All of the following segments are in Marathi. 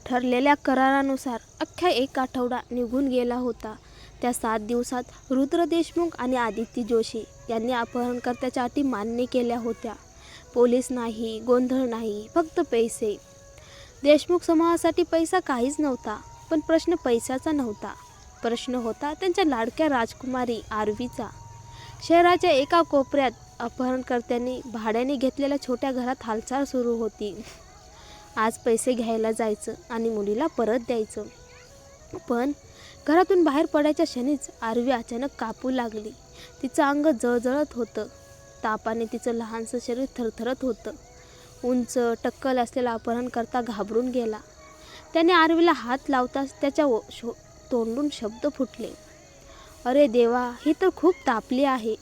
ठरलेल्या करारानुसार अख्खा 1 आठवडा निघून गेला होता. त्या 7 दिवसात रुद्र देशमुख आणि आदिती जोशी यांनी अपहरणकर्त्याच्या अटी मान्य केल्या होत्या. पोलीस नाही, गोंधळ नाही, फक्त पैसे. देशमुख समूहासाठी पैसा काहीच नव्हता, पण प्रश्न पैशाचा नव्हता. प्रश्न होता त्यांच्या लाडक्या राजकुमारी आरवीचा. शहराच्या एका कोपऱ्यात अपहरणकर्त्यांनी भाड्याने घेतलेल्या छोट्या घरात हालचाल सुरू होती. आज पैसे घ्यायला जायचं आणि मुलीला परत द्यायचं. पण घरातून बाहेर पडायच्या क्षणीच आरवी अचानक कापू लागली. तिचं अंग जळजळत होतं. तापाने तिचं लहानसं शरीर थरथरत होतं. उंच टक्कल असलेला अपहरणकर्ता घाबरून गेला. त्याने आरवीला हात लावताच त्याच्या तोंडून शब्द फुटले. अरे देवा, ही तर खूप तापली आहे.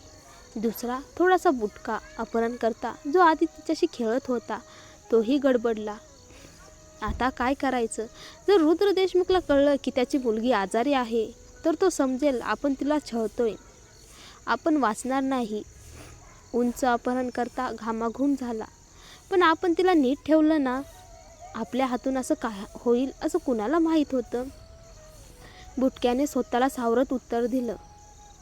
दुसरा थोडासा बुटका अपहरणकर्ता जो आधी तिच्याशी खेळत होता तोही गडबडला. आता काय करायचं? जर रुद्र देशमुखला कळलं की त्याची मुलगी आजारी आहे तर तो समजेल आपण तिला छळतोय. आपण वाचणार नाही. उंच अपहरणकर्ता घामाघूम झाला. पण आपण तिला नीट ठेवलं ना? आपल्या हातून असं काय होईल असं कुणाला माहीत होतं? बुटक्याने स्वतःला सावरत उत्तर दिलं.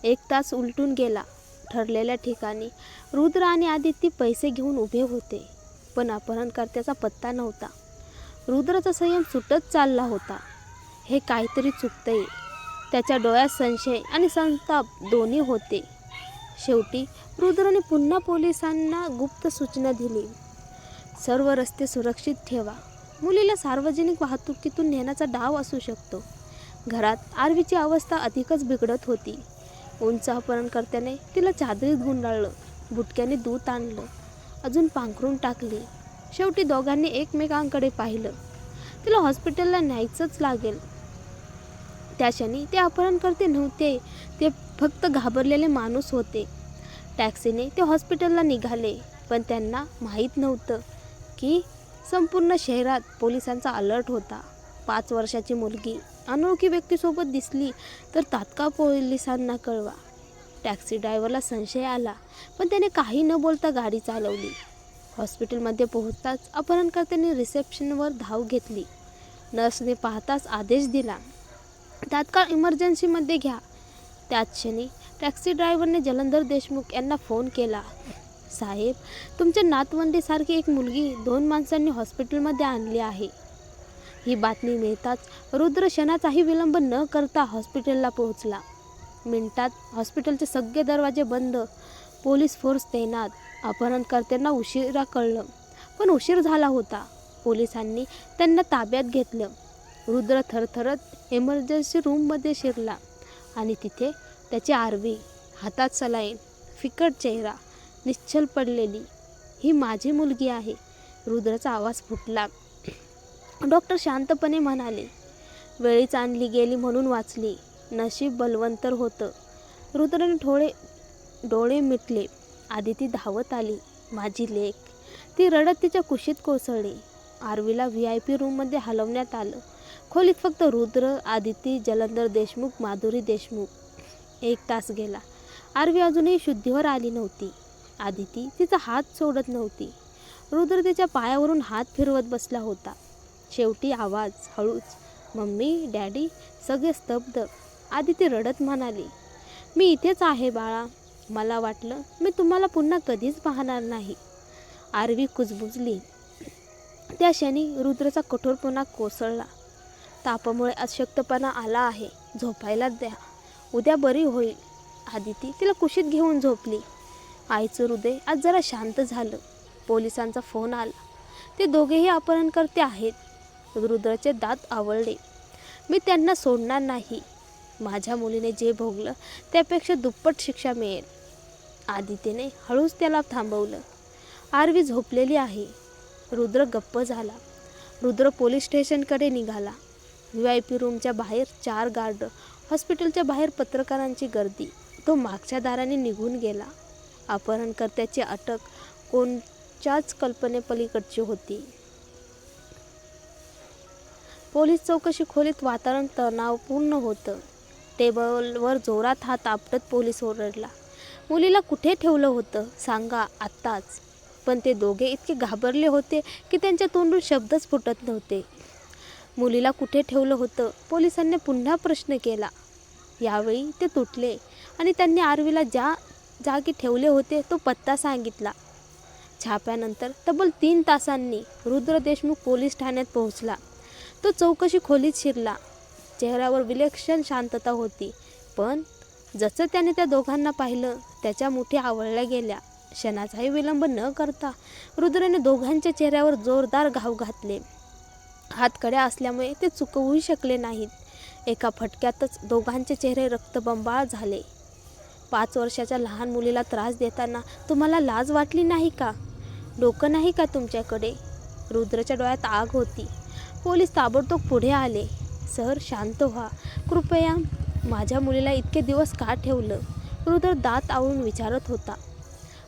1 तास उलटून गेला. ठरलेल्या ठिकाणी रुद्र आणि आदिती पैसे घेऊन उभे होते. पण अपहरणकर्त्याचा पत्ता नव्हता. रुद्राचा संयम सुटत चालला होता. हे काहीतरी चुकतंय. त्याच्या डोळ्यात संशय आणि संताप दोन्ही होते. शेवटी रुद्रने पुन्हा पोलिसांना गुप्त सूचना दिली. सर्व रस्ते सुरक्षित ठेवा. मुलीला सार्वजनिक वाहतुकीतून नेण्याचा डाव असू शकतो. घरात आरवीची अवस्था अधिकच बिघडत होती. उंच अपहरणकर्त्याने तिला चादरीत गुंडाळलं. बुटक्याने दूध आणलं. अजून पांघरून टाकली. शेवटी दोघांनी एकमेकांकडे पाहिलं. तिला हॉस्पिटलला न्यायचंच लागेल. त्या क्षणी ते अपहरणकर्ते नव्हते. ते फक्त घाबरलेले माणूस होते. टॅक्सीने ते हॉस्पिटलला निघाले. पण त्यांना माहीत नव्हतं की संपूर्ण शहरात पोलिसांचा अलर्ट होता. 5 वर्षाची मुलगी अनोळखी व्यक्तीसोबत दिसली तर तात्काळ पोलिसांना कळवा. टॅक्सी ड्रायव्हरला संशय आला, पण त्याने काही न बोलता गाडी चालवली. हॉस्पिटलमध्ये पोहोचताच अपहरणकर्त्यांनी रिसेप्शनवर धाव घेतली. नर्सने पाहताच आदेश दिला, तात्काळ इमर्जन्सीमध्ये घ्या. त्याच क्षणी टॅक्सी ड्रायव्हरने जलंधर देशमुख यांना फोन केला. साहेब, तुमच्या नातवंडीसारखी एक मुलगी 2 माणसांनी हॉस्पिटलमध्ये आणली आहे. ही बातमी मिळताच रुद्र क्षणाचाही विलंब न करता हॉस्पिटलला पोहोचला. मिनिटात हॉस्पिटलचे सगळे दरवाजे बंद, पोलीस फोर्स तैनात. अपहरणकर्त्यांना उशिरा कळलं, पण उशीर झाला होता. पोलिसांनी त्यांना ताब्यात घेतलं. रुद्र थरथरत इमर्जन्सी रूममध्ये शिरला आणि तिथे त्याची आरवी, हातात सलाईन, फिकट चेहरा, निश्चल पडलेली. ही माझी मुलगी आहे. रुद्राचा आवाज फुटला. डॉक्टर शांतपणे म्हणाले, वेळीच आणली गेली म्हणून वाचली. नशीब बलवंतर होतं. रुद्राने डोळे मिटले. आदिती धावत आली. माझी लेक. ती रडत तिच्या कुशीत कोसळली. आरवीला VIP रूममध्ये हलवण्यात आलं. खोलीत फक्त रुद्र, आदिती, जलंधर देशमुख, माधुरी देशमुख. 1 तास गेला. आरवी अजूनही शुद्धीवर आली नव्हती. आदिती तिचा हात सोडत नव्हती. रुद्र तिच्या पायावरून हात फिरवत बसला होता. शेवटी आवाज हळूच, मम्मी, डॅडी. सगळे स्तब्ध. आदिती रडत म्हणाली, मी इथेच आहे बाळा. मला वाटलं मी तुम्हाला पुन्हा कधीच पाहणार नाही. आरवी कुजबुजली. त्या क्षणी रुद्रचा कठोरपणा कोसळला. तापामुळे अशक्तपणा आला आहे. झोपायला द्या. उद्या बरी होईल. आदिती तिला कुशीत घेऊन झोपली. आईचं हृदय आज जरा शांत झालं. पोलिसांचा फोन आला. ते दोघेही अपहरणकर्ते आहेत. रुद्राचे दात आवळले. मी त्यांना सोडणार नाही. माझ्या मुलीने जे भोगलं त्यापेक्षा दुप्पट शिक्षा मिळेल. आदितीने हळूच त्याला थांबवलं. आरवी झोपलेली आहे. रुद्र गप्प झाला. रुद्र पोलीस स्टेशनकडे निघाला. VIP रूमच्या बाहेर 4 गार्ड. हॉस्पिटलच्या बाहेर पत्रकारांची गर्दी. तो मागच्या दाराने निघून गेला. अपहरणकर्त्याची अटक कोणच्याच कल्पनेपलीकडची होती. पोलीस चौकशी खोलीत वातावरण तणावपूर्ण होतं. टेबलवर जोरात हात आपटत पोलीस ओरडला, मुलीला कुठे ठेवलं होतं? सांगा आत्ताच. पण ते दोघे इतके घाबरले होते की त्यांच्या तोंडून शब्दच फुटत नव्हते. मुलीला कुठे ठेवलं होतं? पोलिसांनी पुन्हा प्रश्न केला. यावेळी ते तुटले आणि त्यांनी आरवीला ज्या जागी ठेवले होते तो पत्ता सांगितला. छाप्यानंतर तब्बल 3 तासांनी रुद्र देशमुख पोलीस ठाण्यात पोहोचला. तो चौकशी खोलीत शिरला. चेहऱ्यावर विलक्षण शांतता होती, पण जसं त्याने त्या दोघांना पाहिलं त्याच्या मुठी आवळल्या गेल्या. क्षणाचाही विलंब न करता रुद्रने दोघांच्या चेहऱ्यावर जोरदार घाव घातले. हातकड्या असल्यामुळे ते चुकवूही शकले नाहीत. एका फटक्यातच दोघांचे चेहरे रक्तबंबाळ झाले. 5 वर्षाच्या लहान मुलीला त्रास देताना तुम्हाला लाज वाटली नाही का? डोकं नाही का तुमच्याकडे? रुद्रच्या डोळ्यात आग होती. पोलीस ताबडतोब पुढे आले. सर, शांत व्हा. कृपया. माझ्या मुलीला इतके दिवस का ठेवलं? रुद्र दात आवळून विचारत होता.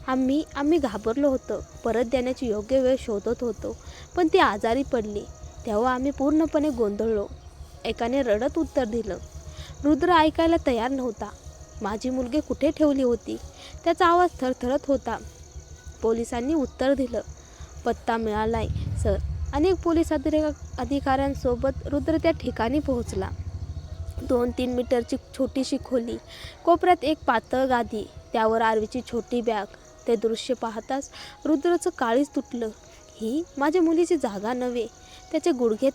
आम्ही घाबरलो होतो. परत देण्याची योग्य वेळ शोधत होतो, पण ती आजारी पडली. तेव्हा आम्ही पूर्णपणे गोंधळलो. एकाने रडत उत्तर दिलं. रुद्र ऐकायला तयार नव्हता. माझी मुलगी कुठे ठेवली होती? त्याचा आवाज थरथरत होता. पोलिसांनी उत्तर दिलं. पत्ता मिळालाय सर. अनेक पोलीस अधिकाऱ्यांसोबत रुद्र त्या ठिकाणी पोहोचला. 2-3 मीटरची छोटीशी खोली, कोपऱ्यात एक पातळ गादी, त्यावर आरवीची छोटी बॅग. ते दृश्य पाहताच रुद्रचं काळीज तुटलं. ही माझ्या मुलीची जागा नव्हे. त्याचे गुडघे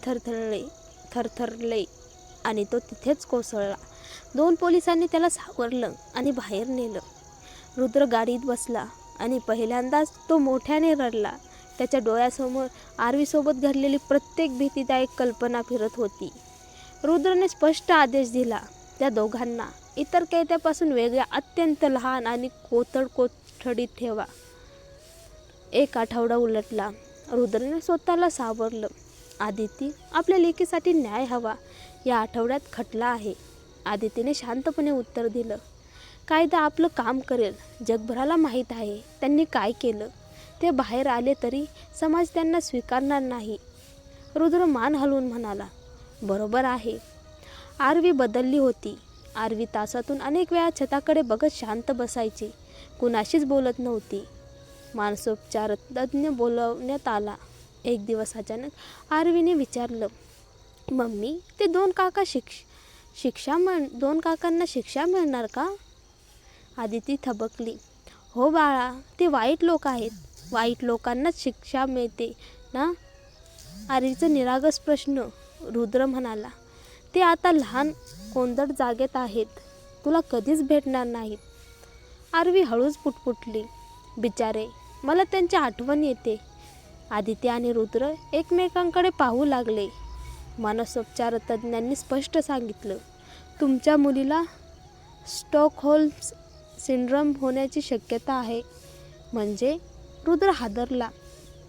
थरथरले आणि तो तिथेच कोसळला. 2 पोलिसांनी त्याला सावरलं आणि बाहेर नेलं. रुद्र गाडीत बसला आणि पहिल्यांदाच तो मोठ्याने रडला. त्याच्या डोळ्यासमोर आरवीसोबत घडलेली प्रत्येक भीतीदायक कल्पना फिरत होती. रुद्रने स्पष्ट आदेश दिला. त्या दोघांना इतर कैद्यापासून वेगळ्या, अत्यंत लहान आणि कोठडीत ठेवा. 1 आठवडा उलटला. रुद्रने स्वतःला सावरलं. आदिती, आपल्या लेकीसाठी न्याय हवा. या आठवड्यात खटला आहे. आदितीने शांतपणे उत्तर दिलं. कायदा आपलं काम करेल. जगभराला माहीत आहे त्यांनी काय केलं. ते बाहेर आले तरी समाज त्यांना स्वीकारणार नाही. रुद्र मान हलवून म्हणाला. बरोबर आहे. आरवी बदलली होती. आरवी तासातून अनेक वेळा छताकडे बघत शांत बसायची. कुणाशीच बोलत नव्हती. मानसोपचार तज्ज्ञ बोलवण्यात आला. एक दिवस अचानक आरवीने विचारलं. मम्मी, ते 2 काकांना शिक्षा मिळणार का? आदिती थबकली. हो बाळा, ते वाईट लोक आहेत. वाईट लोकांनाच शिक्षा मिळते ना? आरवीचा निरागस प्रश्न. रुद्र म्हणाला. ते आता लहान कोंदट जागेत आहेत. तुला कधीच भेटणार नाहीत. आरवी हळूच पुटपुटली. बिचारे, मला त्यांची आठवण येते. आदिती आणि रुद्र एकमेकांकडे पाहू लागले. मानसोपचार तज्ज्ञांनी स्पष्ट सांगितलं. तुमच्या मुलीला स्टॉकहोल्म सिंड्रोम होण्याची शक्यता आहे. म्हणजे? रुद्र हादरला.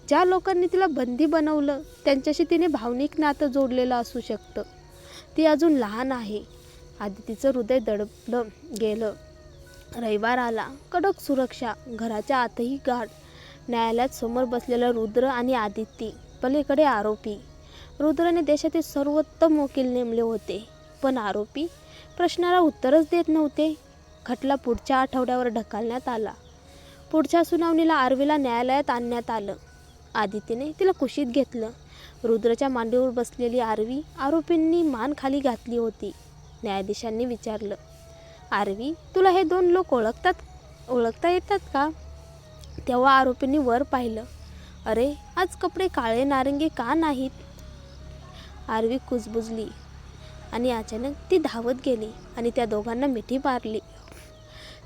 ज्या लोकांनी तिला बंदी बनवलं त्यांच्याशी तिने भावनिक नातं जोडलेलं असू शकतं. ती अजून लहान आहे. आदितीचं हृदय दडपलं गेलं. रविवार आला. कडक सुरक्षा. घराच्या आतही गार्ड. न्यायालयात समोर बसलेला रुद्र आणि आदिती. पलीकडे आरोपी. रुद्रने देशातील सर्वोत्तम वकील नेमले होते, पण आरोपी प्रश्नाला उत्तरच देत नव्हते. खटला पुढच्या आठवड्यावर ढकलण्यात आला. पुढच्या सुनावणीला आरवीला न्यायालयात आणण्यात आलं. आदितीने तिला कुशीत घेतलं. रुद्रच्या मांडीवर बसलेली आरवी आरोपींनी मान खाली घातली होती. न्यायाधीशांनी विचारलं. आरवी, तुला हे 2 लोक ओळखता येतात का? तेव्हा आरोपींनी वर पाहिलं. अरे, आज कपडे काळे नारंगी का नाहीत? आरवी कुजबुजली आणि अचानक ती धावत गेली आणि त्या दोघांना मिठी मारली.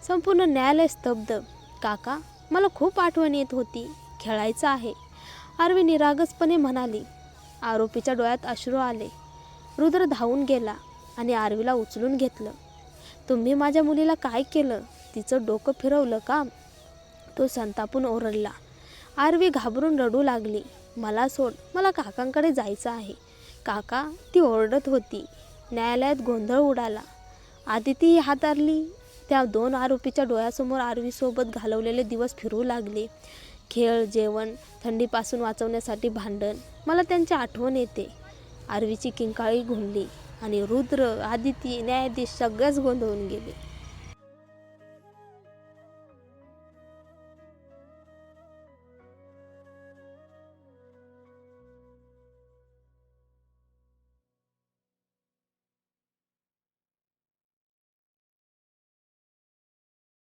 संपूर्ण न्यायालय स्तब्ध. काका, मला खूप आठवण येत होती. खेळायचं आहे, आरवी निरागसपणे म्हणाली. आरोपीच्या डोळ्यात अश्रू आले. रुद्र धावून गेला आणि आरवीला उचलून घेतलं. तुम्ही माझ्या मुलीला काय केलं? तिचं डोकं फिरवलं का? तो संतापून ओरडला. आरवी घाबरून रडू लागली. मला सोड, मला काकांकडे जायचं आहे. काका, ती ओरडत होती. न्यायालयात गोंधळ उडाला. आदितीही हातारली. त्या 2 आरोपीच्या डोळ्यासमोर आरवीसोबत घालवलेले दिवस फिरू लागले. खेळ, जेवण, थंडीपासून वाचवण्यासाठी भांडण. मला त्यांची आठवण येते. आरवीची किंकाळी घुमली आणि रुद्र, आदिती, न्यायाधीश सगळेच गोंधळून गेले.